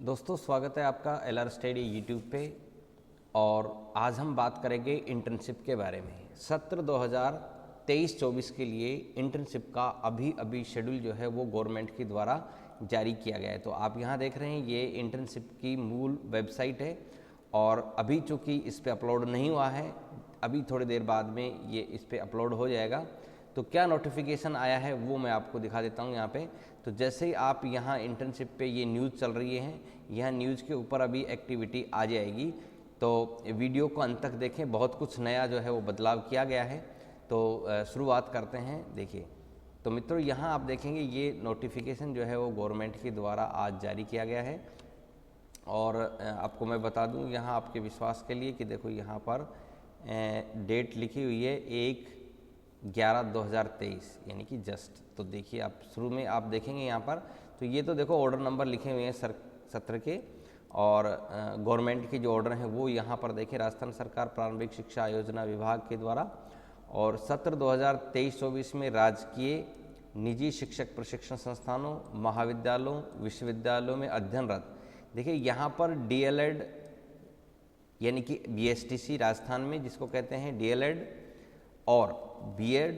दोस्तों स्वागत है आपका LR स्टडी यूट्यूब पे। और आज हम बात करेंगे इंटर्नशिप के बारे में। सत्र 2023-24 के लिए इंटर्नशिप का अभी शेड्यूल जो है वो गवर्नमेंट के द्वारा जारी किया गया है। तो आप यहाँ देख रहे हैं ये इंटर्नशिप की मूल वेबसाइट है और अभी चूँकि इस पर अपलोड नहीं हुआ है, अभी थोड़ी देर बाद में ये इस पर अपलोड हो जाएगा। तो क्या नोटिफिकेशन आया है वो मैं आपको दिखा देता हूँ यहाँ पे। तो जैसे ही आप यहाँ इंटर्नशिप पे ये न्यूज़ चल रही है, यहाँ न्यूज़ के ऊपर अभी एक्टिविटी आ जाएगी। तो वीडियो को अंत तक देखें, बहुत कुछ नया जो है वो बदलाव किया गया है। तो शुरुआत करते हैं। देखिए तो मित्रों, यहाँ आप देखेंगे ये नोटिफिकेशन जो है वो गवर्नमेंट के द्वारा आज जारी किया गया है। और आपको मैं बता दूँ यहाँ आपके विश्वास के लिए कि देखो यहाँ पर डेट लिखी हुई है 1/11/2023 यानी कि जस्ट। तो देखिए आप शुरू में आप देखेंगे यहाँ पर, तो ये तो देखो ऑर्डर नंबर लिखे हुए हैं सत्र के, और गवर्नमेंट के जो ऑर्डर हैं वो यहाँ पर देखें, राजस्थान सरकार प्रारंभिक शिक्षा योजना विभाग के द्वारा। और सत्र 2023-24 में राजकीय निजी शिक्षक प्रशिक्षण संस्थानों, महाविद्यालयों, विश्वविद्यालयों में अध्ययनरत, देखिए यहाँ पर DLED यानी कि BSTC राजस्थान में जिसको कहते हैं DLED, और B.Ed,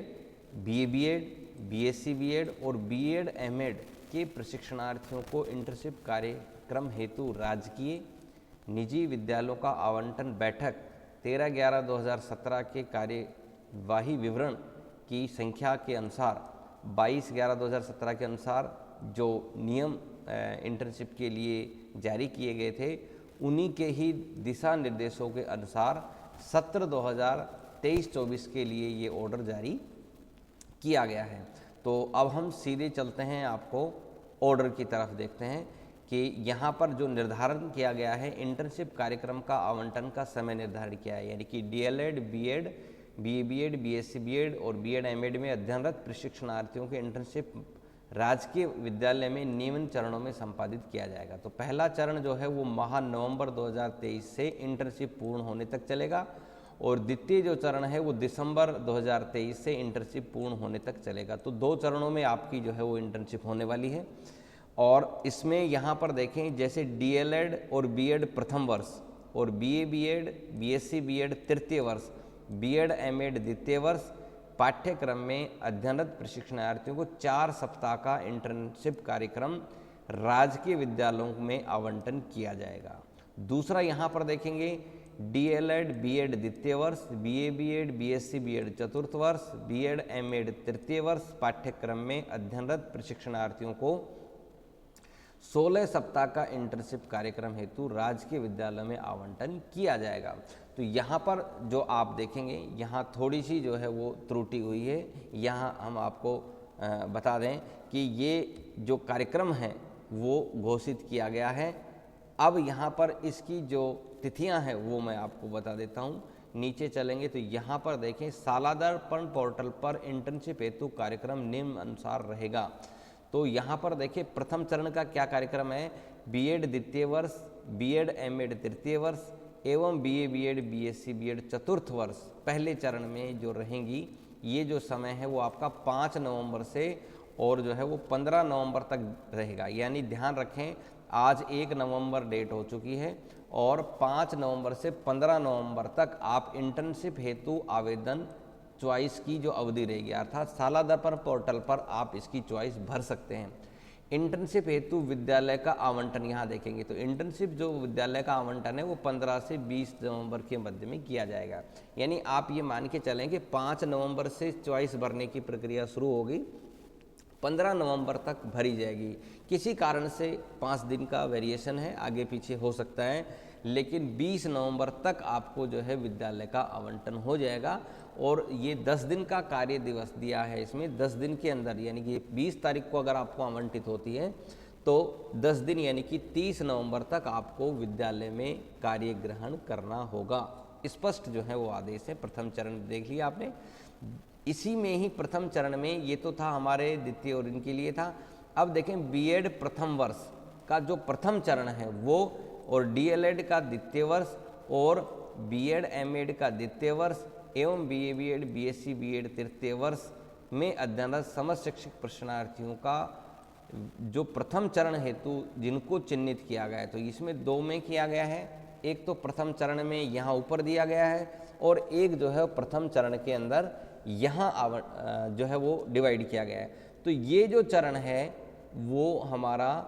BA-B.Ed, BSc B.Ed और B.Ed M.Ed के प्रशिक्षणार्थियों को इंटर्नशिप कार्यक्रम हेतु राजकीय निजी विद्यालयों का आवंटन बैठक 13/11/2017 के कार्यवाही विवरण की संख्या के अनुसार 22/11/2017 के अनुसार जो नियम इंटर्नशिप के लिए जारी किए गए थे, उन्हीं के ही दिशा निर्देशों के अनुसार सत्र 2023-24 के लिए ये ऑर्डर जारी किया गया है। तो अब हम सीधे चलते हैं, आपको ऑर्डर की तरफ देखते हैं कि यहाँ पर जो निर्धारण किया गया है इंटर्नशिप कार्यक्रम का आवंटन का समय निर्धारित किया है, यानी कि DLED, B.Ed, BA-B.Ed, BSc B.Ed और B.Ed M.Ed में अध्ययनरत प्रशिक्षणार्थियों के इंटर्नशिप राजकीय विद्यालय में निम्न चरणों में संपादित किया जाएगा। तो पहला चरण जो है वो माह नवंबर 2023 से इंटर्नशिप पूर्ण होने तक चलेगा, और द्वितीय जो चरण है वो दिसंबर 2023 से इंटर्नशिप पूर्ण होने तक चलेगा। तो 2 चरणों में आपकी जो है वो इंटर्नशिप होने वाली है। और इसमें यहाँ पर देखें, जैसे DLED और B.Ed प्रथम वर्ष, और BA-B.Ed, BSc B.Ed तृतीय वर्ष, B.Ed M.Ed द्वितीय वर्ष पाठ्यक्रम में अध्ययनरत प्रशिक्षणार्थियों को 4 सप्ताह का इंटर्नशिप कार्यक्रम राजकीय विद्यालयों में आवंटन किया जाएगा। दूसरा यहाँ पर देखेंगे DLED, B.Ed द्वितीय वर्ष, BA-B.Ed, BSc B.Ed चतुर्थ वर्ष, B.Ed M.Ed तृतीय वर्ष पाठ्यक्रम में अध्ययनरत प्रशिक्षणार्थियों को 16 सप्ताह का इंटर्नशिप कार्यक्रम हेतु राजकीय विद्यालय में आवंटन किया जाएगा। तो यहाँ पर जो आप देखेंगे, यहाँ थोड़ी सी जो है वो त्रुटि हुई है। यहाँ हम आपको बता दें कि ये जो कार्यक्रम है वो घोषित किया गया है। अब यहाँ पर इसकी जो तिथियां हैं वो मैं आपको बता देता हूँ। नीचे चलेंगे तो यहाँ पर देखें, सालादर्पण पोर्टल पर इंटर्नशिप हेतु कार्यक्रम निम्न अनुसार रहेगा। तो यहाँ पर देखिए प्रथम चरण का क्या कार्यक्रम है, B.Ed द्वितीय वर्ष, B.Ed M.Ed तृतीय वर्ष एवं BA-B.Ed, BSc B.Ed चतुर्थ वर्ष पहले चरण में जो रहेंगी। ये जो समय है वो आपका 5 नवंबर से और जो है वो 15 नवंबर तक रहेगा। यानी ध्यान रखें, आज 1 नवंबर डेट हो चुकी है और 5 नवंबर से 15 नवंबर तक आप इंटर्नशिप हेतु आवेदन चॉइस की जो अवधि रहेगी, अर्थात सालादर्पण पोर्टल पर आप इसकी चॉइस भर सकते हैं। इंटर्नशिप हेतु विद्यालय का आवंटन यहाँ देखेंगे, तो इंटर्नशिप जो विद्यालय का आवंटन है वो 15 से 20 नवंबर के मध्य में किया जाएगा। यानी आप ये मान के चलें कि 5 नवंबर से चॉइस भरने की प्रक्रिया शुरू होगी, 15 नवंबर तक भरी जाएगी। किसी कारण से 5 दिन का वेरिएशन है, आगे पीछे हो सकता है, लेकिन 20 नवंबर तक आपको जो है विद्यालय का आवंटन हो जाएगा। और ये 10 दिन का कार्य दिवस दिया है इसमें, 10 दिन के अंदर, यानी कि 20 तारीख को अगर आपको आवंटित होती है तो 10 दिन यानी कि 30 नवंबर तक आपको विद्यालय में कार्य ग्रहण करना होगा। स्पष्ट जो है वो आदेश है। प्रथम चरण देख लिया आपने। इसी में ही प्रथम चरण में, ये तो था हमारे द्वितीय और इनके लिए था। अब देखें B.Ed प्रथम वर्ष का जो प्रथम चरण है वो, और DLED का द्वितीय वर्ष और B.Ed M.Ed का द्वितीय वर्ष एवं BA-B.Ed, BSc B.Ed तृतीय वर्ष में अध्ययनरत समस्त शिक्षक प्रशिक्षणार्थियों का जो प्रथम चरण हेतु जिनको चिन्हित किया गया है, तो इसमें 2 में किया गया है। एक तो प्रथम चरण में यहाँ ऊपर दिया गया है और एक जो है प्रथम चरण के अंदर यहाँ जो है वो डिवाइड किया गया है। तो ये जो चरण है वो हमारा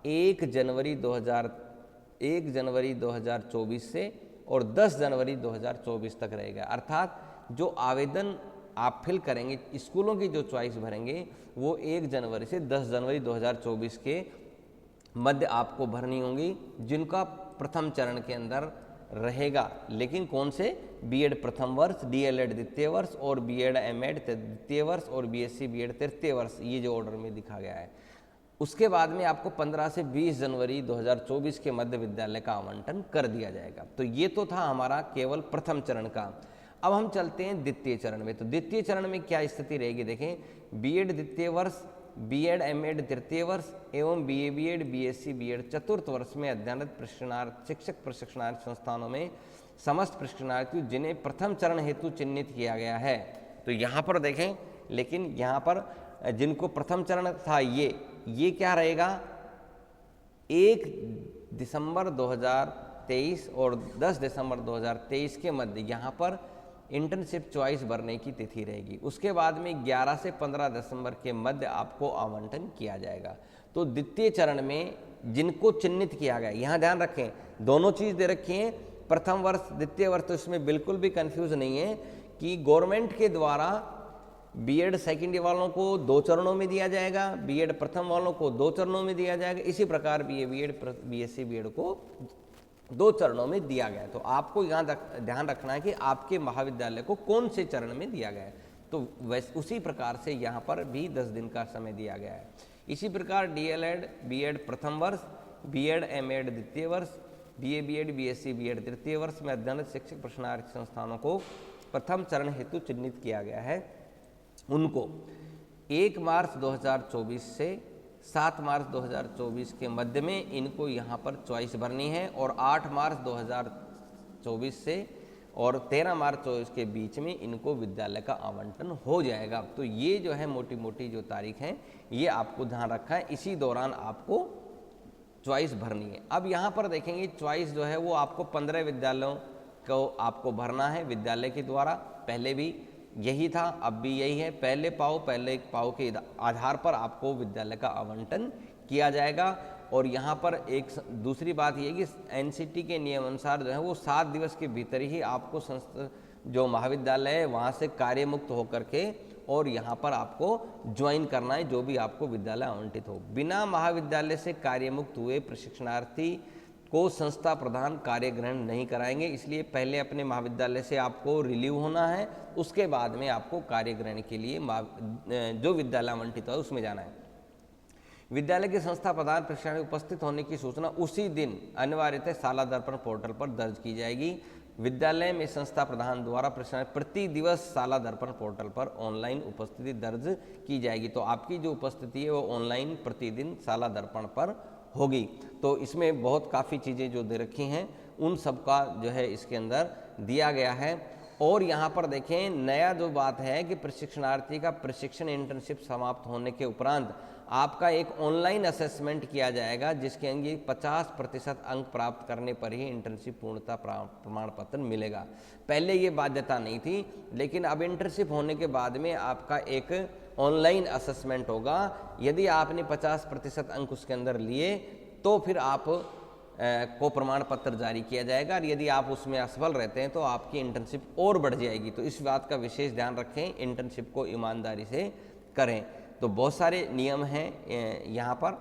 1 जनवरी 2024 से और 10 जनवरी 2024 तक रहेगा। अर्थात जो आवेदन आप फिल करेंगे, स्कूलों की जो चॉइस भरेंगे, वो 1 जनवरी से 10 जनवरी 2024 के मध्य आपको भरनी होंगी, जिनका प्रथम चरण के अंदर रहेगा। लेकिन कौन से? बीएड प्रथम वर्ष, डीएलएड द्वितीय वर्ष और बीएड एमएड द्वितीय वर्ष और बीएससी बीएड तृतीय वर्ष, ये जो ऑर्डर में दिखा गया है। उसके बाद में आपको 15 से 20 जनवरी 2024 के मध्य विद्यालय का आवंटन कर दिया जाएगा। तो ये तो था हमारा केवल प्रथम चरण का। अब हम चलते हैं द्वितीय चरण में। तो द्वितीय चरण में क्या स्थिति रहेगी? देखें, बीएड द्वितीय वर्ष, बीएड एमएड तृतीय वर्ष एवं बीए बीएड बीएससी बीएड चतुर्थ वर्ष में अध्ययनरत प्रशिक्षणार्थी शिक्षक प्रशिक्षणार्थी संस्थानों में समस्त प्रशिक्षणार्थी जिन्हें प्रथम चरण हेतु चिन्हित किया गया है। तो यहाँ पर देखें, लेकिन यहाँ पर जिनको प्रथम चरण था ये क्या रहेगा? 1 दिसंबर 2023 और 10 दिसंबर 2023 के मध्य यहाँ पर इंटर्नशिप चॉइस भरने की तिथि रहेगी। उसके बाद में 11 से 15 दिसंबर के मध्य आपको आवंटन किया जाएगा। तो द्वितीय चरण में जिनको चिन्हित किया गया, यहाँ ध्यान रखें, दोनों चीज़ दे रखी हैं, प्रथम वर्ष द्वितीय वर्ष, तो इसमें बिल्कुल भी कंफ्यूज नहीं है कि गवर्नमेंट के द्वारा बीएड सेकेंड ईयर वालों को 2 चरणों में दिया जाएगा, बीएड प्रथम वालों को 2 चरणों में दिया जाएगा, इसी प्रकार बीए बीएड बीएससी बीएड को 2 चरणों में दिया गया है। तो आपको यहाँ ध्यान रखना है कि आपके महाविद्यालय को कौन से चरण में दिया गया है। तो वैसे उसी प्रकार से यहाँ पर भी 10 दिन का समय दिया गया है। इसी प्रकार डीएलएड बीएड प्रथम वर्ष, बीएड एमएड द्वितीय वर्ष, बीए बीएड बीएससी बीएड तृतीय वर्ष में अध्ययनरत शिक्षक प्रशिक्षणार्थी संस्थानों को प्रथम चरण हेतु चिन्हित किया गया है। उनको 1 मार्च 2024 से 7 मार्च 2024 के मध्य में इनको यहाँ पर चॉइस भरनी है और 8 मार्च 2024 से और 13 मार्च 2024 के बीच में इनको विद्यालय का आवंटन हो जाएगा। तो ये जो है मोटी मोटी जो तारीख है ये आपको ध्यान रखा है, इसी दौरान आपको चॉइस भरनी है। अब यहाँ पर देखेंगे चॉइस जो है वो आपको 15 विद्यालयों को आपको भरना है विद्यालय के द्वारा। पहले भी यही था, अब भी यही है। पहले पाव के आधार पर आपको विद्यालय का आवंटन किया जाएगा। और यहाँ पर एक दूसरी बात ये कि एनसीटी के नियम अनुसार जो है वो 7 दिवस के भीतर ही आपको संस्था जो महाविद्यालय है वहाँ से कार्य मुक्त होकर के और यहाँ पर आपको ज्वाइन करना है, जो भी आपको विद्यालय आवंटित हो। बिना महाविद्यालय से कार्य मुक्त हुए प्रशिक्षणार्थी को संस्था प्रधान कार्य ग्रहण नहीं कराएंगे। इसलिए पहले अपने महाविद्यालय से आपको रिलीव होना है, उसके बाद में आपको कार्य ग्रहण के लिए जो विद्यालय आवंटित है उसमें जाना है। विद्यालय के संस्था प्रधान प्रशिक्षण में उपस्थित होने की सूचना उसी दिन अनिवार्यतः शाला दर्पण पोर्टल पर दर्ज की जाएगी। विद्यालय में संस्था प्रधान द्वारा प्रशिक्षण प्रति दिवस शाला दर्पण पोर्टल पर ऑनलाइन उपस्थिति दर्ज की जाएगी। तो आपकी जो उपस्थिति है वो ऑनलाइन प्रतिदिन शाला दर्पण पर होगी। तो इसमें बहुत काफ़ी चीज़ें जो दे रखी हैं उन सब का जो है इसके अंदर दिया गया है। और यहाँ पर देखें नया जो बात है कि प्रशिक्षणार्थी का प्रशिक्षण इंटर्नशिप समाप्त होने के उपरांत आपका एक ऑनलाइन असेसमेंट किया जाएगा, जिसके अंगे 50% अंक प्राप्त करने पर ही इंटर्नशिप पूर्णता प्रमाण पत्र मिलेगा। पहले ये बाध्यता नहीं थी, लेकिन अब इंटर्नशिप होने के बाद में आपका एक ऑनलाइन असेसमेंट होगा। यदि आपने 50% अंक उसके अंदर लिए तो फिर आप को प्रमाण पत्र जारी किया जाएगा, और यदि आप उसमें असफल रहते हैं तो आपकी इंटर्नशिप और बढ़ जाएगी। तो इस बात का विशेष ध्यान रखें, इंटर्नशिप को ईमानदारी से करें। तो बहुत सारे नियम हैं यहाँ पर,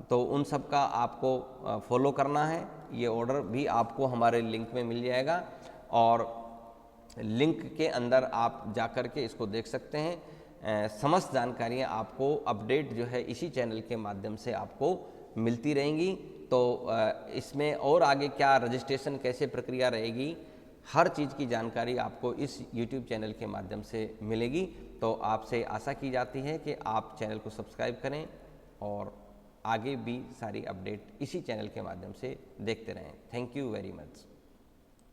तो उन सब का आपको फॉलो करना है। ये ऑर्डर भी आपको हमारे लिंक में मिल जाएगा और लिंक के अंदर आप जाकर के इसको देख सकते हैं। समस्त जानकारियाँ आपको अपडेट जो है इसी चैनल के माध्यम से आपको मिलती रहेंगी। तो इसमें और आगे क्या रजिस्ट्रेशन कैसे प्रक्रिया रहेगी, हर चीज़ की जानकारी आपको इस YouTube चैनल के माध्यम से मिलेगी। तो आपसे आशा की जाती है कि आप चैनल को सब्सक्राइब करें और आगे भी सारी अपडेट इसी चैनल के माध्यम से देखते रहें। Thank you very much.